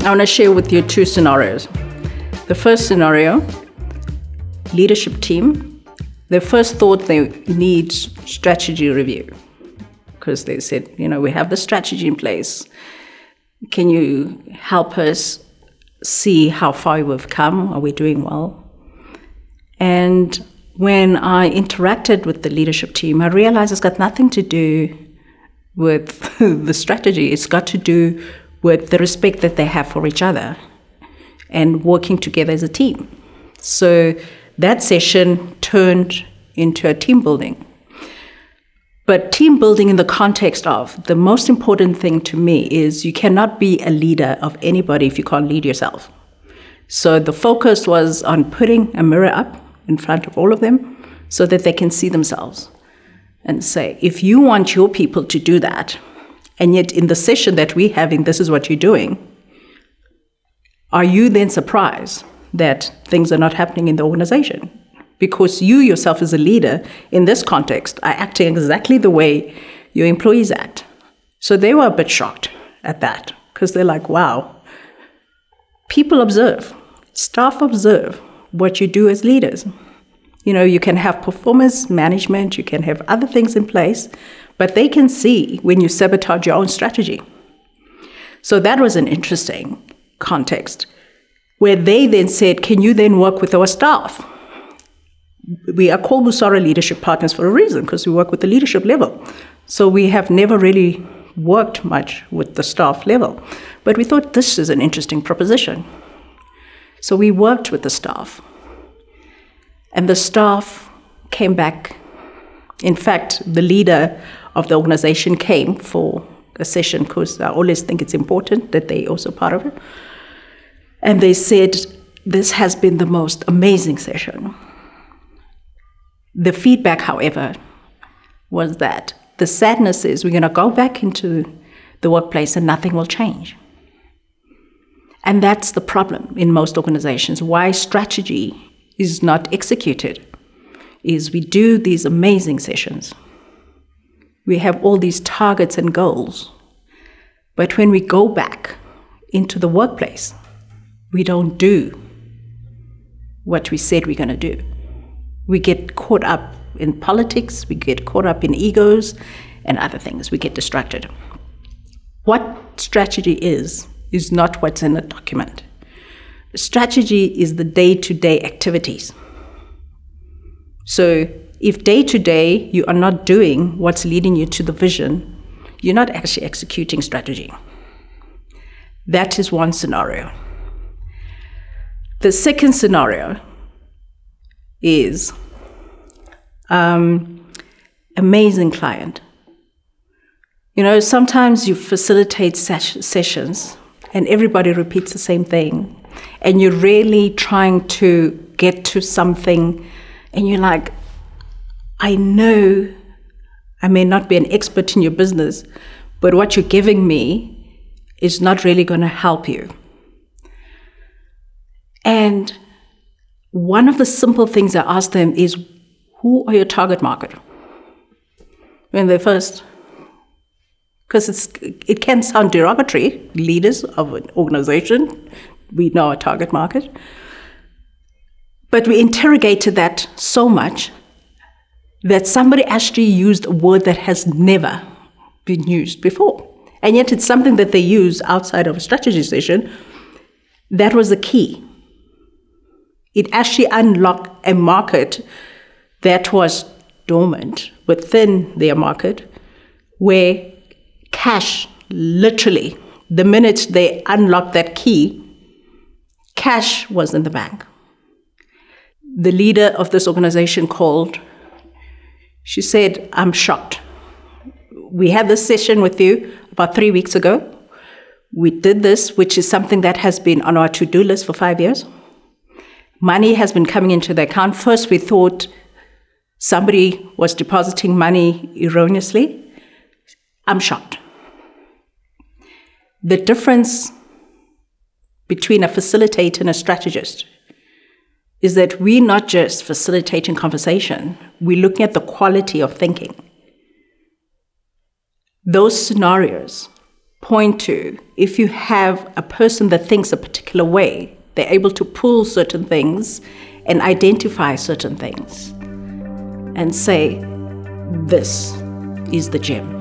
I want to share with you two scenarios. The first scenario, leadership team, they first thought they need strategy review because they said, we have the strategy in place. Can you help us see how far we've come? Are we doing well? And when I interacted with the leadership team, I realized it's got nothing to do with the strategy. It's got to do with the respect that they have for each other and working together as a team. So that session turned into a team building. But team building in the context of the most important thing to me is you cannot be a leader of anybody if you can't lead yourself. So the focus was on putting a mirror up in front of all of them so that they can see themselves and say, if you want your people to do that, and yet in the session that we're having, this is what you're doing, are you then surprised that things are not happening in the organization? Because you yourself as a leader in this context are acting exactly the way your employees act. So they were a bit shocked at that because they're like, wow, people observe, staff observe what you do as leaders. You can have performance management, you can have other things in place, but they can see when you sabotage your own strategy. So that was an interesting context where they then said, can you then work with our staff? We are called Busara Leadership Partners for a reason, because we work with the leadership level. So we have never really worked much with the staff level. But we thought this is an interesting proposition. So we worked with the staff. And the staff came back. In fact, the leader of the organization came for a session because I always think it's important that they also part of it. And they said, this has been the most amazing session. The feedback, however, was that the sadness is we're going to go back into the workplace and nothing will change. And that's the problem in most organizations. Why strategy is not executed is we do these amazing sessions. We have all these targets and goals. But when we go back into the workplace, we don't do what we said we're going to do. We get caught up in politics, we get caught up in egos and other things. We get distracted. What strategy is not what's in a document. Strategy is the day-to-day activities. So if day-to-day you are not doing what's leading you to the vision, you're not actually executing strategy. That is one scenario. The second scenario is amazing client. Sometimes you facilitate sessions and everybody repeats the same thing and you're really trying to get to something and you're like, I know I may not be an expert in your business, but what you're giving me is not really going to help you. And one of the simple things I ask them is, who are your target market? When they first, because it can sound derogatory, leaders of an organization, we know our target market. But we interrogated that so much that somebody actually used a word that has never been used before. And yet it's something that they use outside of a strategy session. That was the key. It actually unlocked a market that was dormant within their market, where cash, literally, the minute they unlocked that key, cash was in the bank. The leader of this organization called. She said, I'm shocked. We had this session with you about 3 weeks ago. We did this, which is something that has been on our to-do list for 5 years. Money has been coming into the account. First, we thought somebody was depositing money erroneously. I'm shocked. The difference between a facilitator and a strategist is that we're not just facilitating conversation, we're looking at the quality of thinking. Those scenarios point to. If you have a person that thinks a particular way, they're able to pull certain things and identify certain things and say, this is the gem.